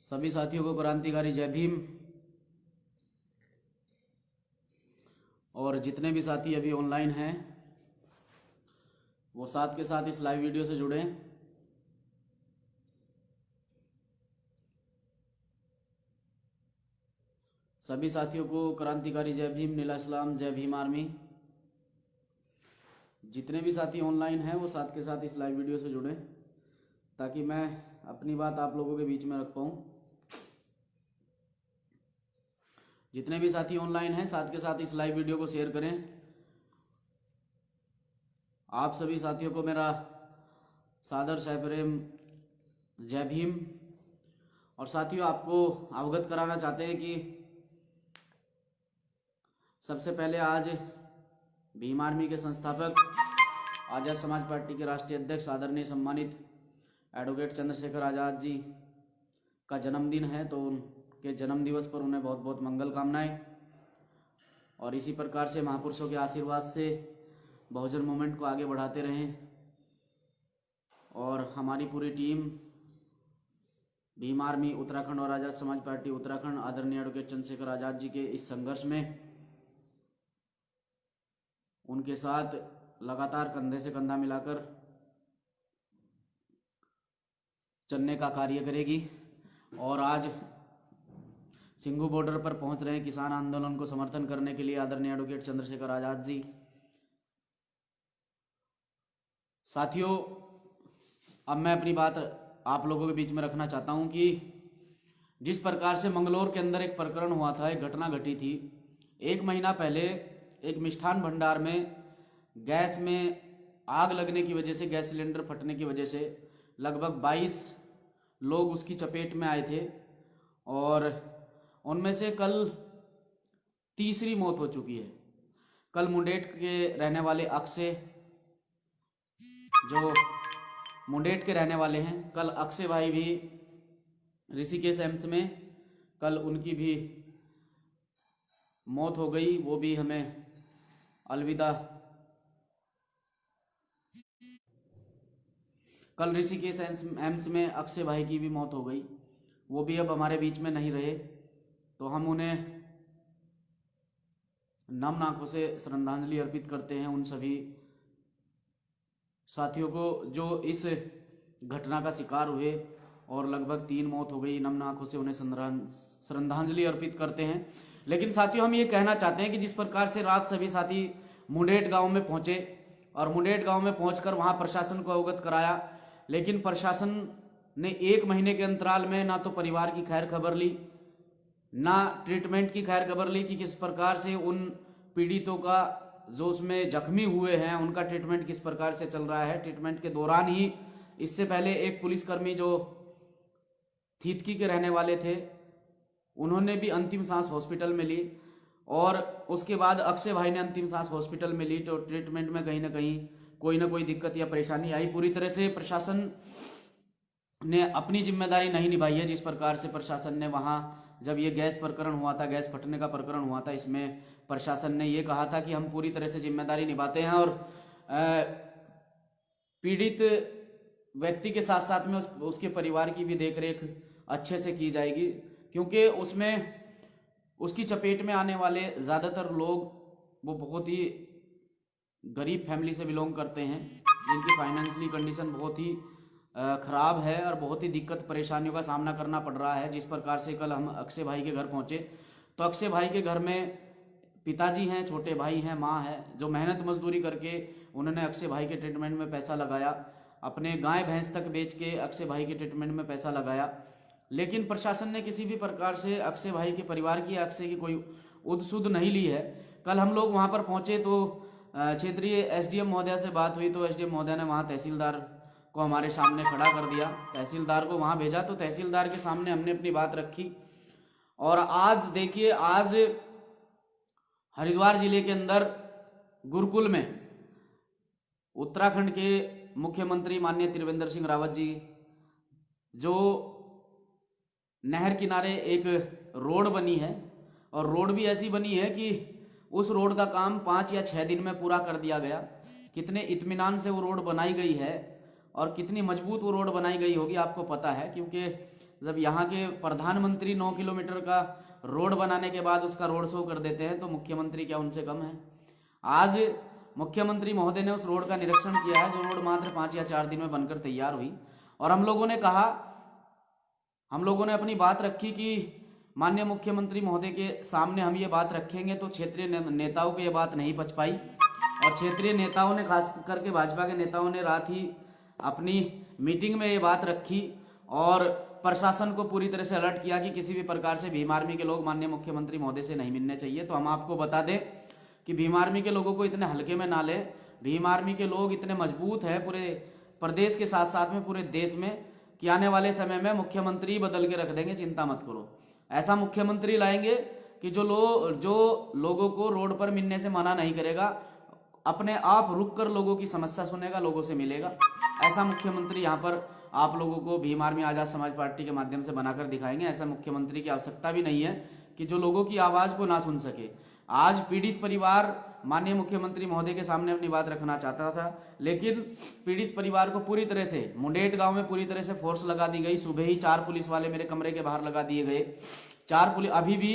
सभी साथियों को क्रांतिकारी जय भीम। और जितने भी साथी अभी ऑनलाइन हैं वो साथ के साथ इस लाइव वीडियो से जुड़ें। सभी साथियों को क्रांतिकारी जय भीम, नीला इस्लाम, जय भीम आर्मी। जितने भी साथी ऑनलाइन हैं वो साथ के साथ इस लाइव वीडियो से जुड़ें ताकि मैं अपनी बात आप लोगों के बीच में रख पाऊँ। जितने भी साथी ऑनलाइन हैं साथ के साथ इस लाइव वीडियो को शेयर करें। आप सभी साथियों को मेरा सादर सप्रेम जय भीम। और साथियों, आपको अवगत कराना चाहते हैं कि सबसे पहले आज भीम आर्मी के संस्थापक, आजाद समाज पार्टी के राष्ट्रीय अध्यक्ष, आदरणीय सम्मानित एडवोकेट चंद्रशेखर आजाद जी का जन्मदिन है, तो उनके जन्म दिवस पर उन्हें बहुत बहुत मंगल कामनाएं। और इसी प्रकार से महापुरुषों के आशीर्वाद से बहुजन मूवमेंट को आगे बढ़ाते रहें। और हमारी पूरी टीम भीम आर्मी उत्तराखंड और आजाद समाज पार्टी उत्तराखंड आदरणीय एडवोकेट चंद्रशेखर आजाद जी के इस संघर्ष में उनके साथ लगातार कंधे से कंधा मिलाकर चलने का कार्य करेगी। और आज सिंघू बॉर्डर पर पहुंच रहे हैं किसान आंदोलन को समर्थन करने के लिए आदरणीय एडवोकेट चंद्रशेखर आजाद जी। साथियों, अब मैं अपनी बात आप लोगों के बीच में रखना चाहता हूं कि जिस प्रकार से मंगलौर के अंदर एक प्रकरण हुआ था, एक घटना घटी थी। 1 महीना पहले एक मिष्ठान भंडार में गैस में आग लगने की वजह से, गैस सिलेंडर फटने की वजह से लगभग 22 लोग उसकी चपेट में आए थे और उनमें से कल तीसरी मौत हो चुकी है। कल मुंडेट के रहने वाले अक्षय, जो मुंडेट के रहने वाले हैं, कल अक्षय भाई भी ऋषिकेश एम्स में कल उनकी भी मौत हो गई। वो भी हमें अलविदा। कल ऋषिकेश एम्स में अक्षय भाई की भी मौत हो गई। वो भी अब हमारे बीच में नहीं रहे, तो हम उन्हें नम आंखों से श्रद्धांजलि अर्पित करते हैं उन सभी साथियों को जो इस घटना का शिकार हुए और लगभग 3 मौत हो गई। नम आंखों से उन्हें श्रद्धांजलि अर्पित करते हैं। लेकिन साथियों, हम ये कहना चाहते हैं कि जिस प्रकार से रात सभी साथी मुंडेट गांव में पहुंचे और मुंडेट गांव में पहुंचकर वहां प्रशासन को अवगत कराया, लेकिन प्रशासन ने 1 महीने के अंतराल में ना तो परिवार की खैर खबर ली, ना ट्रीटमेंट की खैर खबर ली कि किस प्रकार से उन पीड़ितों का, जो उसमें जख्मी हुए हैं, उनका ट्रीटमेंट किस प्रकार से चल रहा है। ट्रीटमेंट के दौरान ही इससे पहले एक पुलिसकर्मी जो थीतकी के रहने वाले थे, उन्होंने भी अंतिम सांस हॉस्पिटल में ली और उसके बाद अक्षय भाई ने अंतिम सांस हॉस्पिटल में ली। तो ट्रीटमेंट में कहीं ना कोई दिक्कत या परेशानी आई। पूरी तरह से प्रशासन ने अपनी जिम्मेदारी नहीं निभाई है। जिस प्रकार से प्रशासन ने वहां, जब ये गैस प्रकरण हुआ था, गैस फटने का प्रकरण हुआ था, इसमें प्रशासन ने ये कहा था कि हम पूरी तरह से जिम्मेदारी निभाते हैं और पीड़ित व्यक्ति के साथ साथ में उसके परिवार की भी देखरेख अच्छे से की जाएगी, क्योंकि उसमें उसकी चपेट में आने वाले ज़्यादातर लोग वो बहुत ही गरीब फैमिली से बिलोंग करते हैं, जिनकी फाइनेंशियली कंडीशन बहुत ही खराब है और बहुत ही दिक्कत परेशानियों का सामना करना पड़ रहा है। जिस प्रकार से कल हम अक्षय भाई के घर पहुंचे तो अक्षय भाई के घर में पिताजी हैं, छोटे भाई हैं, माँ है, जो मेहनत मजदूरी करके उन्होंने अक्षय भाई के ट्रीटमेंट में पैसा लगाया। अपने गाय भैंस तक बेच के अक्षय भाई के ट्रीटमेंट में पैसा लगाया। लेकिन प्रशासन ने किसी भी प्रकार से अक्षय भाई के परिवार की, अक्षय की कोई उद्सुद नहीं ली है। कल हम लोग वहां पर पहुंचे तो क्षेत्रीय एसडीएम महोदया से बात हुई, तो एसडीएम महोदया ने वहां तहसीलदार को हमारे सामने खड़ा कर दिया। तहसीलदार को वहां भेजा तो तहसीलदार के सामने हमने अपनी बात रखी। और आज देखिए, आज हरिद्वार जिले के अंदर गुरुकुल में उत्तराखंड के मुख्यमंत्री माननीय त्रिवेंद्र सिंह रावत जी, जो नहर किनारे एक रोड बनी है, और रोड भी ऐसी बनी है कि उस रोड का काम 5 या 6 दिन में पूरा कर दिया गया। कितने इत्मीनान से वो रोड बनाई गई है और कितनी मजबूत वो रोड बनाई गई होगी आपको पता है, क्योंकि जब यहाँ के प्रधानमंत्री 9 किलोमीटर का रोड बनाने के बाद उसका रोड शो कर देते हैं तो मुख्यमंत्री क्या उनसे कम है? आज मुख्यमंत्री महोदय ने उस रोड का निरीक्षण किया है, जो रोड मात्र 5 या 4 दिन में बनकर तैयार हुई, और हम लोगों ने कहा, हम लोगों ने अपनी बात रखी कि माननीय मुख्यमंत्री महोदय के सामने हम ये बात रखेंगे तो क्षेत्रीय नेताओं को ये बात नहीं पच पाई, और क्षेत्रीय नेताओं ने, खास करके भाजपा के नेताओं ने रात ही अपनी मीटिंग में ये बात रखी और प्रशासन को पूरी तरह से अलर्ट किया कि किसी भी प्रकार से भीम आर्मी के लोग माननीय मुख्यमंत्री महोदय से नहीं मिलने चाहिए। तो हम आपको बता दें कि भीम आर्मी के लोगों को इतने हल्के में ना ले, भीम आर्मी के लोग इतने मजबूत हैं पूरे प्रदेश के साथ साथ में पूरे देश में कि आने वाले समय में मुख्यमंत्री बदल के रख देंगे, चिंता मत करो। ऐसा मुख्यमंत्री लाएंगे कि जो लोगों को रोड पर मिलने से मना नहीं करेगा, अपने आप रुक कर लोगों की समस्या सुनेगा, लोगों से मिलेगा। ऐसा मुख्यमंत्री यहाँ पर आप लोगों को भीम आर्मी आजाद समाज पार्टी के माध्यम से बनाकर दिखाएंगे। ऐसा मुख्यमंत्री की आवश्यकता भी नहीं है कि जो लोगों की आवाज को ना सुन सके। आज पीड़ित परिवार माननीय मुख्यमंत्री महोदय के सामने अपनी बात रखना चाहता था, लेकिन पीड़ित परिवार को पूरी तरह से मुंडेट गांव में पूरी तरह से फोर्स लगा दी गई। सुबह ही 4 पुलिस वाले मेरे कमरे के बाहर लगा दिए गए। 4 पुलिस, अभी भी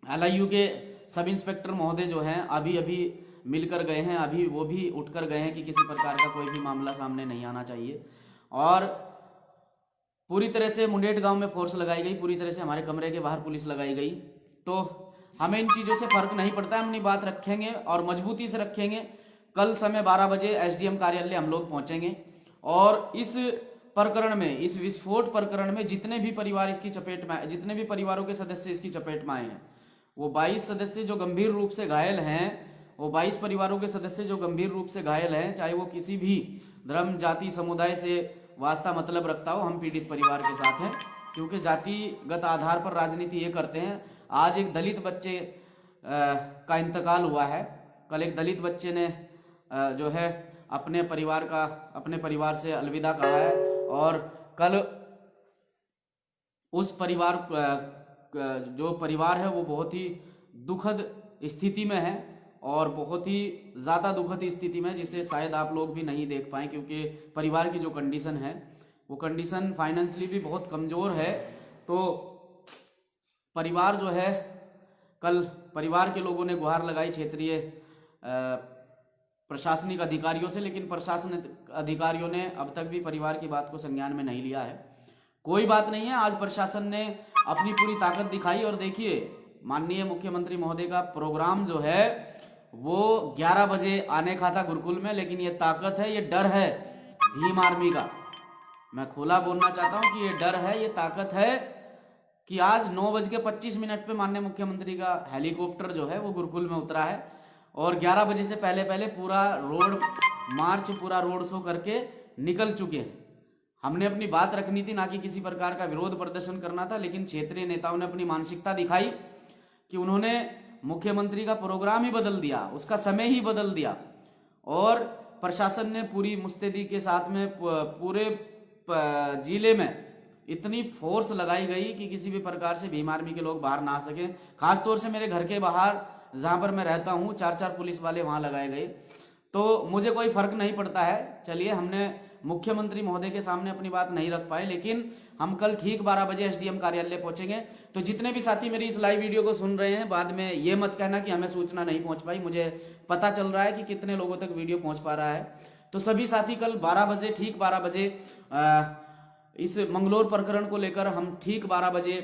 LIU के सब इंस्पेक्टर महोदय जो हैं अभी मिलकर गए हैं, अभी वो भी उठकर गए हैं कि किसी प्रकार का कोई भी मामला सामने नहीं आना चाहिए। और पूरी तरह से मुंडेट गांव में फोर्स लगाई गई, पूरी तरह से हमारे कमरे के बाहर पुलिस लगाई गई। तो हमें इन चीजों से फर्क नहीं पड़ता है, हम अपनी बात रखेंगे और मजबूती से रखेंगे। कल समय 12 बजे SDM कार्यालय हम लोग पहुंचेंगे और इस प्रकरण में, इस विस्फोट प्रकरण में जितने भी परिवार इसकी चपेट में, जितने भी परिवारों के सदस्य इसकी चपेट में आए हैं, वो 22 सदस्य जो गंभीर रूप से घायल हैं, वो 22 परिवारों के सदस्य जो गंभीर रूप से घायल हैं, चाहे वो किसी भी धर्म, जाति, समुदाय से वास्ता मतलब रखता हो, हम पीड़ित परिवार के साथ हैं। क्योंकि जातिगत आधार पर राजनीति ये करते हैं। आज एक दलित बच्चे का इंतकाल हुआ है। कल एक दलित बच्चे ने जो है अपने परिवार से अलविदा कहा है, और कल उस परिवार जो परिवार है वो बहुत ही दुखद स्थिति में है, और बहुत ही ज़्यादा दुखद स्थिति में, जिसे शायद आप लोग भी नहीं देख पाए, क्योंकि परिवार की जो कंडीशन है वो कंडीशन फाइनेंशियली भी बहुत कमज़ोर है। तो परिवार जो है, कल परिवार के लोगों ने गुहार लगाई क्षेत्रीय प्रशासनिक अधिकारियों से, लेकिन प्रशासनिक अधिकारियों ने अब तक भी परिवार की बात को संज्ञान में नहीं लिया है। कोई बात नहीं है, आज प्रशासन ने अपनी पूरी ताकत दिखाई। और देखिए, माननीय मुख्यमंत्री महोदय का प्रोग्राम जो है वो 11 बजे आने का था गुरुकुल में, लेकिन ये ताकत है, ये डर है भीम आर्मी का। मैं खुला बोलना चाहता हूं कि ये डर है, ये ताकत है कि आज 9:25 पे माननीय मुख्यमंत्री का हेलीकॉप्टर जो है वो गुरुकुल में उतरा है, और 11 बजे से पहले पूरा रोड मार्च, पूरा रोड शो करके निकल चुके हैं। हमने अपनी बात रखनी थी, ना कि किसी प्रकार का विरोध प्रदर्शन करना था, लेकिन क्षेत्रीय नेताओं ने अपनी मानसिकता दिखाई कि उन्होंने मुख्यमंत्री का प्रोग्राम ही बदल दिया, उसका समय ही बदल दिया, और प्रशासन ने पूरी मुस्तैदी के साथ में पूरे जिले में इतनी फोर्स लगाई गई कि किसी भी प्रकार से भीम आर्मी के लोग बाहर ना आ सके। खासतौर से मेरे घर के बाहर जहां पर मैं रहता हूं 4-4 पुलिस वाले वहां लगाए गए। तो मुझे कोई फर्क नहीं पड़ता है। चलिए, हमने मुख्यमंत्री महोदय के सामने अपनी बात नहीं रख पाए, लेकिन हम कल ठीक 12 बजे SDM कार्यालय पहुंचेंगे। तो जितने भी साथी मेरी इस लाइव वीडियो को सुन रहे हैं, बाद में ये मत कहना कि हमें सूचना नहीं पहुंच पाई। मुझे पता चल रहा है कि कितने लोगों तक वीडियो पहुंच पा रहा है। तो सभी साथी कल 12 बजे, ठीक 12 बजे इस मंगलोर प्रकरण को लेकर हम ठीक 12 बजे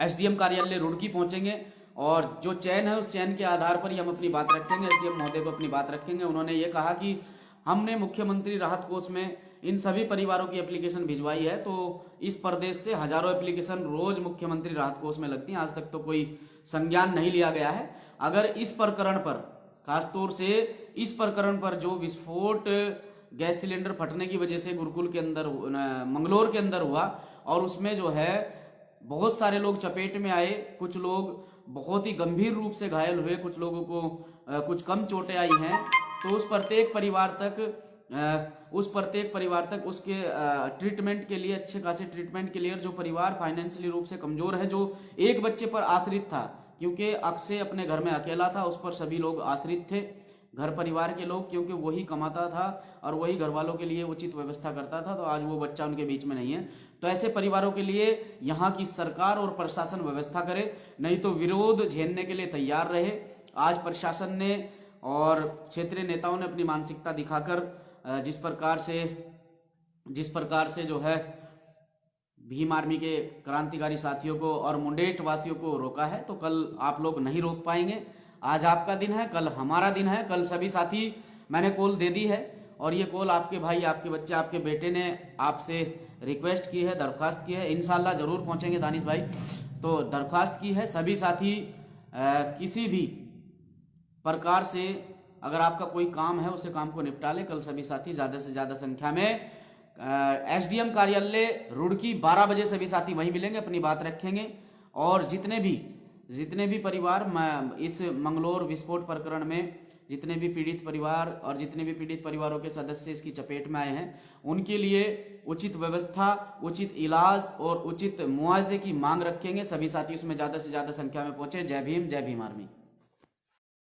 SDM कार्यालय रुड़की पहुंचेंगे, और जो चयन है उस चयन के आधार पर ही हम अपनी बात रखेंगे। SDM महोदय को अपनी बात रखेंगे। उन्होंने ये कहा कि हमने मुख्यमंत्री राहत कोष में इन सभी परिवारों की एप्लीकेशन भिजवाई है, तो इस प्रदेश से हजारों एप्लीकेशन रोज मुख्यमंत्री राहत कोष में लगती हैं। आज तक तो कोई संज्ञान नहीं लिया गया है। अगर इस प्रकरण पर, खासतौर से इस प्रकरण पर जो विस्फोट गैस सिलेंडर फटने की वजह से गुरुकुल के अंदर, मंगलोर के अंदर हुआ, और उसमें जो है बहुत सारे लोग चपेट में आए, कुछ लोग बहुत ही गंभीर रूप से घायल हुए, कुछ लोगों को कुछ कम चोटें आई हैं, तो उस प्रत्येक परिवार तक उसके ट्रीटमेंट के लिए, अच्छे खासे ट्रीटमेंट के लिए, जो परिवार फाइनेंशियली रूप से कमजोर है, जो एक बच्चे पर आश्रित था, क्योंकि अक्षय अपने घर में अकेला था, उस पर सभी लोग आश्रित थे, घर परिवार के लोग, क्योंकि वही कमाता था और वही घर वालों के लिए उचित व्यवस्था करता था, तो आज वो बच्चा उनके बीच में नहीं है। तो ऐसे परिवारों के लिए यहाँ की सरकार और प्रशासन व्यवस्था करे, नहीं तो विरोध झेलने के लिए तैयार रहे। आज प्रशासन ने और क्षेत्रीय नेताओं ने अपनी मानसिकता दिखाकर जिस प्रकार से जो है भीम आर्मी के क्रांतिकारी साथियों को और मुंडेट वासियों को रोका है, तो कल आप लोग नहीं रोक पाएंगे। आज आपका दिन है, कल हमारा दिन है। कल सभी साथी, मैंने कॉल दे दी है और ये कॉल आपके भाई, आपके बच्चे, आपके बेटे ने आपसे रिक्वेस्ट की है, दरख्वास्त की है। इंशाल्लाह जरूर पहुंचेंगे दानिश भाई। तो दरख्वास्त की है सभी साथी, किसी भी प्रकार से अगर आपका कोई काम है उसे काम को निपटा ले। कल सभी साथी ज्यादा से ज्यादा संख्या में एसडीएम कार्यालय रुड़की 12 बजे सभी साथी वहीं मिलेंगे, अपनी बात रखेंगे। और जितने भी परिवार इस मंगलौर विस्फोट प्रकरण में जितने भी पीड़ित परिवार और जितने भी पीड़ित परिवारों के सदस्य इसकी चपेट में आए हैं, उनके लिए उचित व्यवस्था, उचित इलाज और उचित मुआवजे की मांग रखेंगे। सभी साथी उसमें ज्यादा से ज्यादा संख्या में पहुंचे। जय भीम, जय भीम आर्मी।